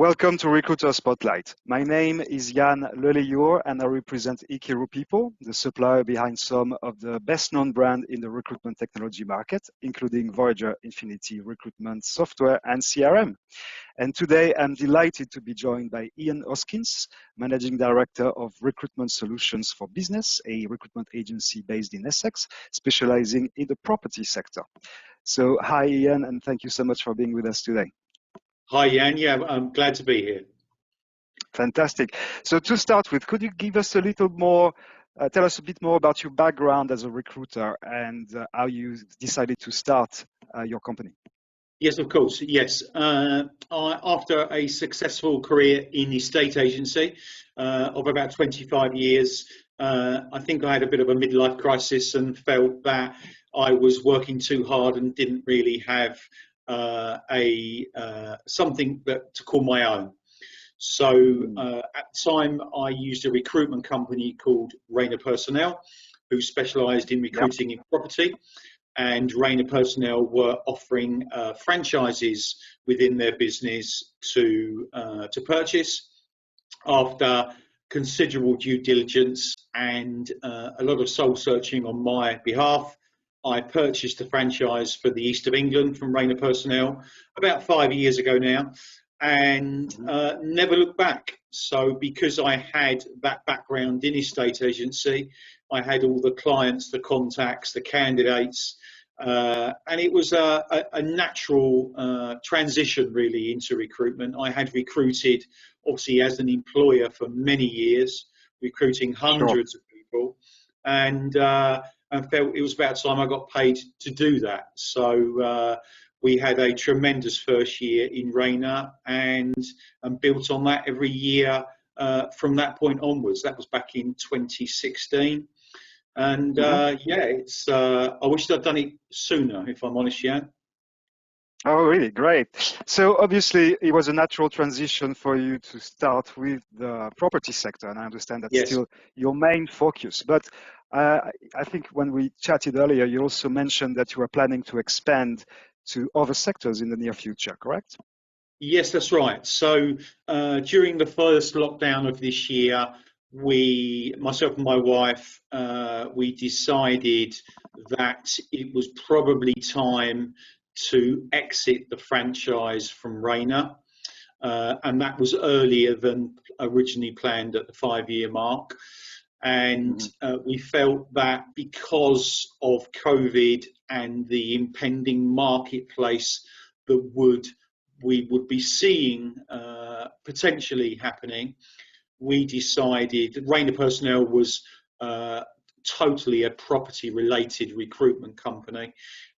Welcome to Recruiter Spotlight. My name is Ian Hoskins and I represent Ikiru People, the supplier behind some of the best-known brands in the recruitment technology market, including Voyager Infinity Recruitment Software and CRM. And today I'm delighted to be joined by Ian Hoskins, Managing Director of Recruitment Solutions for Business, a recruitment agency based in Essex, specializing in the property sector. So hi Ian, and thank you so much for being with us today. Hi, Jan. Yeah, I'm glad to be here. Fantastic. So to start with, could you give us a little more, tell us a bit more about your background as a recruiter and how you decided to start your company? Yes, of course. Yes. After a successful career in the estate agency of about 25 years, I think I had a bit of a midlife crisis and felt that I was working too hard and didn't really have something to call my own. So at the time, I used a recruitment company called Rayner Personnel, who specialised in recruiting in property. And Rayner Personnel were offering franchises within their business to purchase. After considerable due diligence and a lot of soul searching on my behalf, I purchased a franchise for the East of England from Rayner Personnel about 5 years ago now, and never looked back. So because I had that background in estate agency, I had all the clients, the contacts, the candidates, and it was a natural transition really into recruitment. I had recruited, obviously, as an employer for many years, recruiting hundreds of people, and felt it was about time I got paid to do that. So we had a tremendous first year in Rayner and built on that every year from that point onwards. That was back in 2016. And it's I wish I'd done it sooner, if I'm honest, Jan. Oh, really? Great. So obviously it was a natural transition for you to start with the property sector, and I understand that's still your main focus. But I think when we chatted earlier, you also mentioned that you were planning to expand to other sectors in the near future, correct? Yes, that's right. So during the first lockdown of this year, myself and my wife, we decided that it was probably time to exit the franchise from Rayner, and that was earlier than originally planned at the 5-year mark. And we felt that because of COVID and the impending marketplace that we would be seeing potentially happening, we decided Rayner Personnel was totally a property-related recruitment company,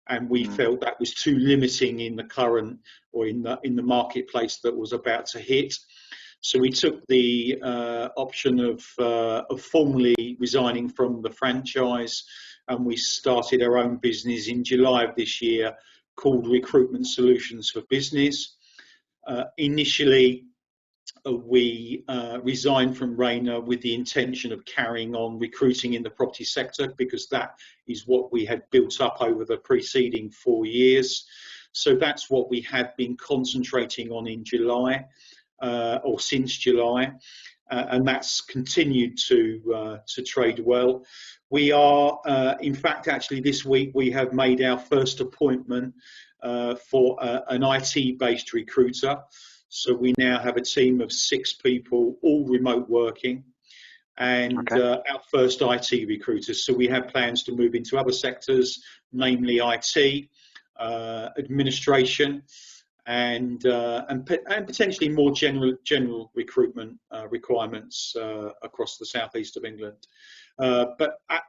and we felt that was too limiting in the current or in the marketplace that was about to hit. So we took the option of formally resigning from the franchise, and we started our own business in July of this year called Recruitment Solutions for Business. Initially, we resigned from Rayner with the intention of carrying on recruiting in the property sector, because that is what we had built up over the preceding 4 years. So that's what we have been concentrating on in July, or since July, and that's continued to trade well. We are, in fact, actually this week we have made our first appointment for an IT-based recruiter. So we now have a team of 6 people, all remote working, and our first IT recruiters. So we have plans to move into other sectors, namely IT, administration, and potentially more general recruitment requirements across the southeast of England. But at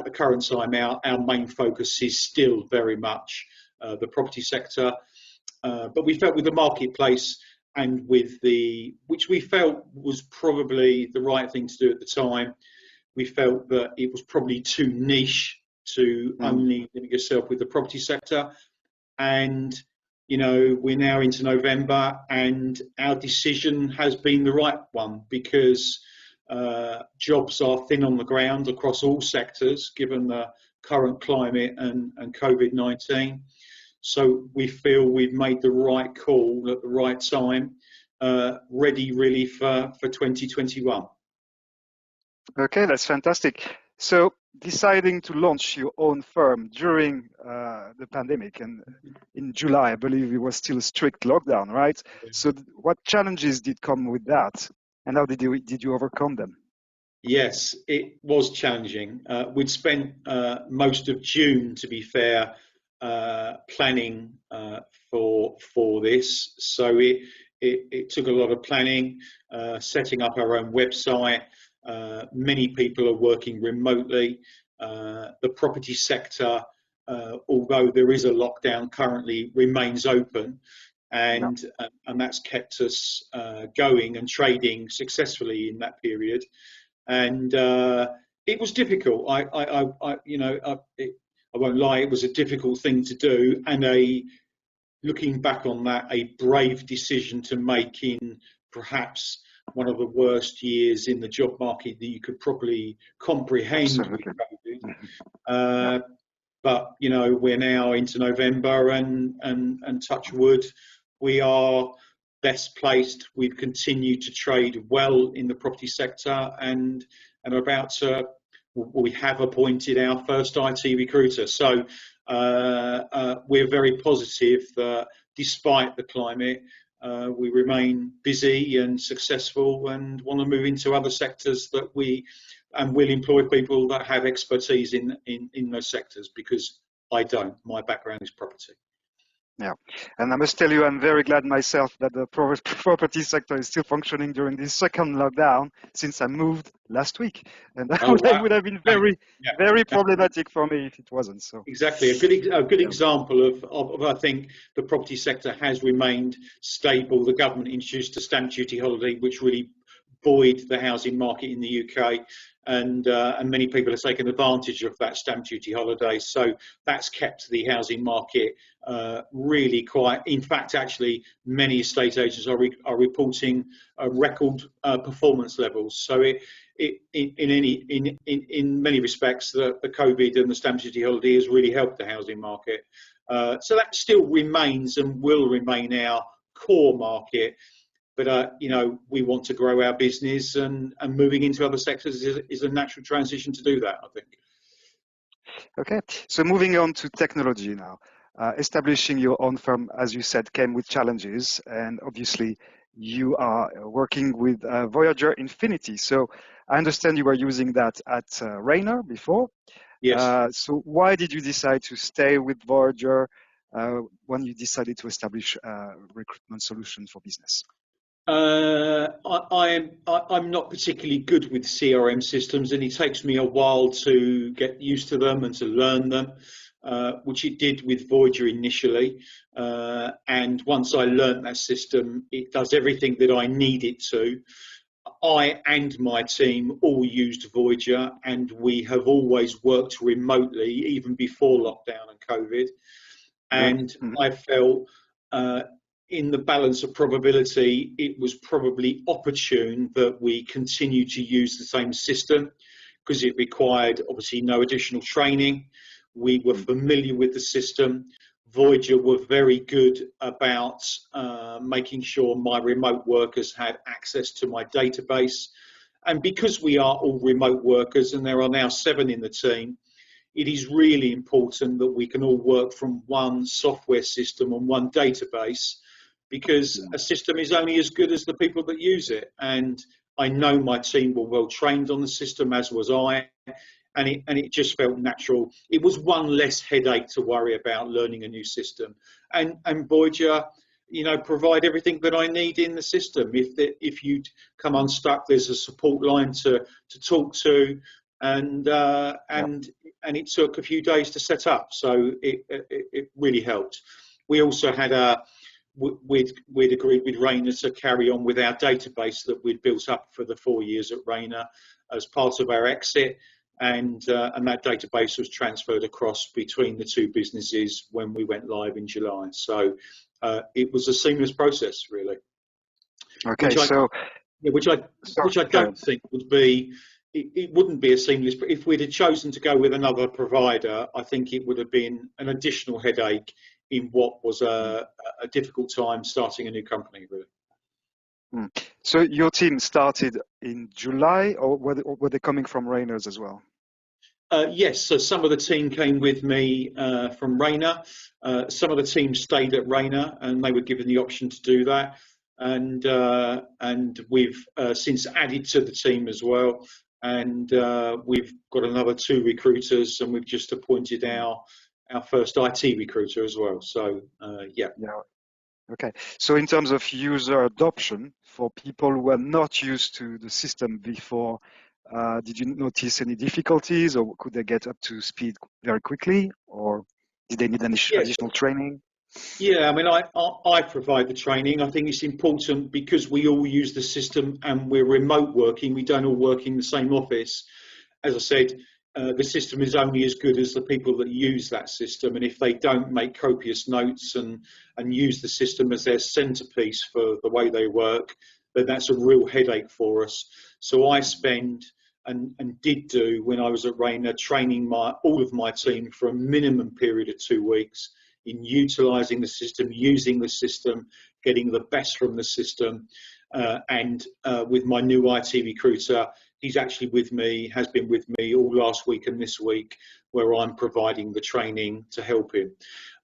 the current time, our main focus is still very much the property sector. But we felt with the marketplace and which we felt was probably the right thing to do at the time, we felt that it was probably too niche to only limit yourself with the property sector. And we're now into November, and our decision has been the right one, because jobs are thin on the ground across all sectors, given the current climate and COVID-19. So we feel we've made the right call at the right time ready really for 2021. Okay, that's fantastic. So deciding to launch your own firm during the pandemic, and in July, I believe it was still a strict lockdown, right? So what challenges did come with that, and how did you overcome them? Yes, it was challenging. We'd spent most of June, to be fair, planning for this. So it took a lot of planning, setting up our own website. Many people are working remotely. The property sector, although there is a lockdown currently, remains open, Yeah, and that's kept us going and trading successfully in that period. And it was difficult. I won't lie, it was a difficult thing to do, and looking back on that, a brave decision to make in perhaps one of the worst years in the job market that you could probably comprehend with absolutely. COVID. Yeah, Uh, but we're now into November, and touch wood, we are best placed. We've continued to trade well in the property sector, and are about to. We have appointed our first IT recruiter, so we're very positive that despite the climate, we remain busy and successful, and want to move into other sectors that will employ people that have expertise in those sectors, because I don't. My background is property. yeah. And I must tell you, I'm very glad myself that the property sector is still functioning during this second lockdown, since I moved last week, and that Oh wow! would have been Okay. very, Yeah. very problematic for me if it wasn't. So, Exactly, a good yeah, example of I think the property sector has remained stable. The government introduced a stamp duty holiday, which really buoyed the housing market in the UK, and many people have taken advantage of that stamp duty holiday. So that's kept the housing market really quiet. In fact, actually, many estate agents are reporting record performance levels. So in many respects, the COVID and the stamp duty holiday has really helped the housing market. So that still remains and will remain our core market. But we want to grow our business, and moving into other sectors is a natural transition to do that, I think. okay. So moving on to technology now. Establishing your own firm, as you said, came with challenges, and obviously you are working with Voyager Infinity. So I understand you were using that at Rainer before. Yes. So why did you decide to stay with Voyager when you decided to establish a recruitment solution for business? I'm not particularly good with CRM systems, and it takes me a while to get used to them and to learn them, which it did with Voyager initially. And once I learned that system, it does everything that I need it to. I and my team all used Voyager, and we have always worked remotely, even before lockdown and COVID. Yeah. And Mhm. I felt, in the balance of probability, it was probably opportune that we continue to use the same system, because it required obviously no additional training. We were familiar with the system. Voyager were very good about making sure my remote workers had access to my database. And because we are all remote workers, and there are now 7 in the team, it is really important that we can all work from one software system on one database, because Yeah. a system is only as good as the people that use it. And I know my team were well trained on the system, as was I, and it just felt natural. It was one less headache to worry about learning a new system, and Voyager, provide everything that I need in the system. If you come unstuck, there's a support line to talk to, and Yeah. it took a few days to set up, so it really helped. We also had we'd agreed with Rainer to carry on with our database that we'd built up for the 4 years at Rainer as part of our exit, and that database was transferred across between the 2 businesses when we went live in July. So it was a seamless process, really, Okay. which I So, yeah, which I sorry. don't think would be. It wouldn't be a seamless. If we'd have chosen to go with another provider, I think it would have been an additional headache in what was a difficult time starting a new company, really. Mm. So your team started in July, or were they coming from Rainers as well? Yes, so some of the team came with me from Rayner. Some of the team stayed at Rayner, and they were given the option to do that. And we've since added to the team as well, and we've got another 2 recruiters, and we've just appointed our first IT recruiter as well. So yeah. Yeah. Okay. So in terms of user adoption for people who are not used to the system before, did you notice any difficulties, or could they get up to speed very quickly, or did they need any Yes. additional training? Yeah, I mean, I provide the training. I think it's important because we all use the system and we're remote working. We don't all work in the same office. As I said, the system is only as good as the people that use that system. And if they don't make copious notes and use the system as their centerpiece for the way they work, then that's a real headache for us. So I spend and did do when I was at Rayner training all of my team for a minimum period of 2 weeks in utilising the system, using the system, getting the best from the system. And with my new IT recruiter, he's actually with me, has been with me all last week and this week, where I'm providing the training to help him.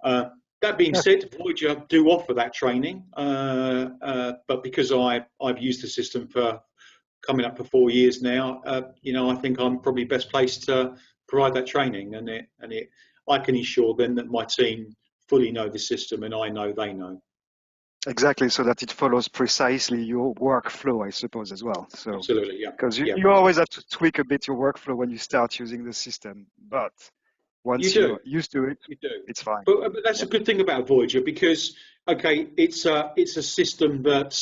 That being said, Voyager do offer that training, but because I've used the system for coming up for 4 years now, I think I'm probably best placed to provide that training, and I can ensure then that my team fully know the system, and I know they know. Exactly, so that it follows precisely your workflow, I suppose, as well. So, Absolutely, yeah, because you, yeah. you always have to tweak a bit your workflow when you start using the system, but You once you're do, used to it, you do. it's fine. But that's Yeah. a good thing about Voyager because, okay, it's a system that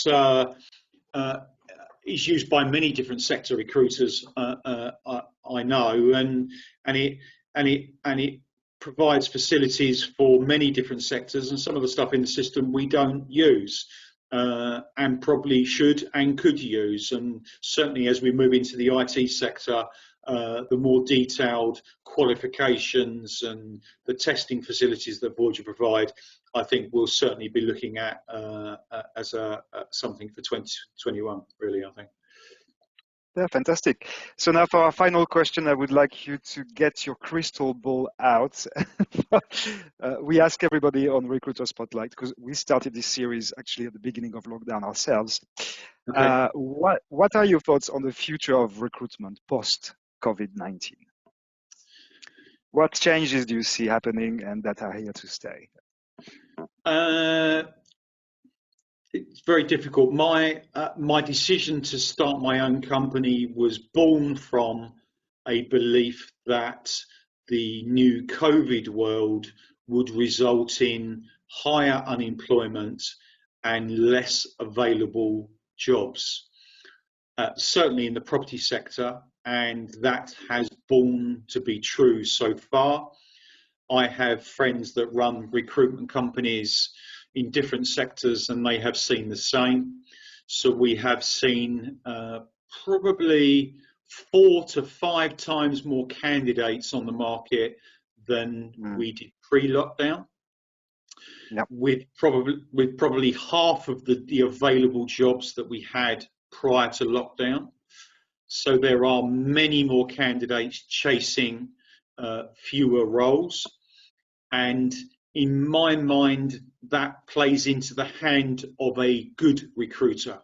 is used by many different sector recruiters. I know, and it provides facilities for many different sectors, and some of the stuff in the system we don't use. And probably should and could use, and certainly as we move into the IT sector, the more detailed qualifications and the testing facilities that Voyager provide, I think we'll certainly be looking at as something for 2021, really, I think. Yeah, fantastic. So now for our final question, I would like you to get your crystal ball out. We ask everybody on Recruiter Spotlight, because we started this series actually at the beginning of lockdown ourselves. Okay. What are your thoughts on the future of recruitment post COVID-19? What changes do you see happening and that are here to stay? Uh, it's very difficult. My decision to start my own company was born from a belief that the new COVID world would result in higher unemployment and less available jobs, certainly in the property sector, and that has borne to be true so far. I have friends that run recruitment companies in different sectors, and they have seen the same. So we have seen probably 4 to 5 times more candidates on the market than we did pre-lockdown, Yep. with probably half of the available jobs that we had prior to lockdown. So there are many more candidates chasing fewer roles. And in my mind, that plays into the hand of a good recruiter,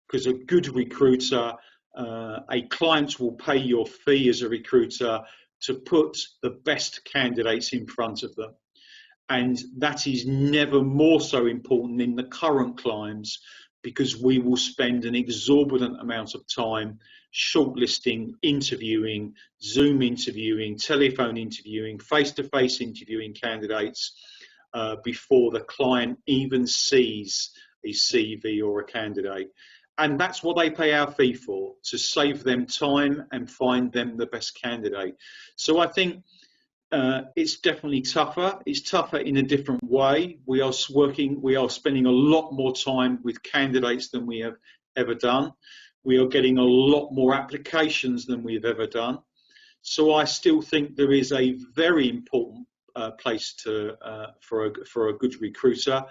because a good recruiter, a client will pay your fee as a recruiter to put the best candidates in front of them. And that is never more so important in the current climes, because we will spend an exorbitant amount of time shortlisting, interviewing, Zoom interviewing, telephone interviewing, face-to-face interviewing candidates before the client even sees a CV or a candidate. And that's what they pay our fee for, to save them time and find them the best candidate. So I think it's definitely tougher. It's tougher in a different way. We are spending a lot more time with candidates than we have ever done. We are getting a lot more applications than we've ever done. So I still think there is a very important place for a good recruiter.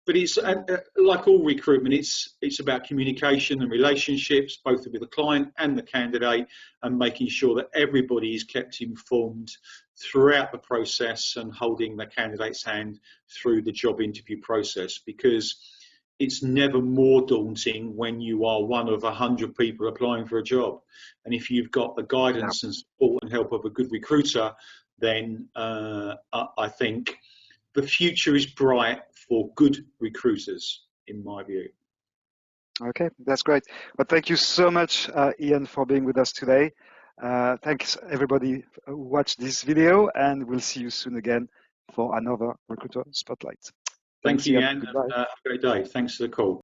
but it's like all recruitment, it's about communication and relationships, both with the client and the candidate, and making sure that everybody is kept informed throughout the process and holding the candidate's hand through the job interview process, because it's never more daunting when you are one of 100 people applying for a job. And if you've got the guidance and support and help of a good recruiter, then I think the future is bright for good recruiters, in my view. Okay, that's great. Well, thank you so much, Ian, for being with us today. Thanks everybody who watched this video, and we'll see you soon again for another Recruiter Spotlight. Thank you, Ian. Goodbye. Have a great day. Thanks for the call.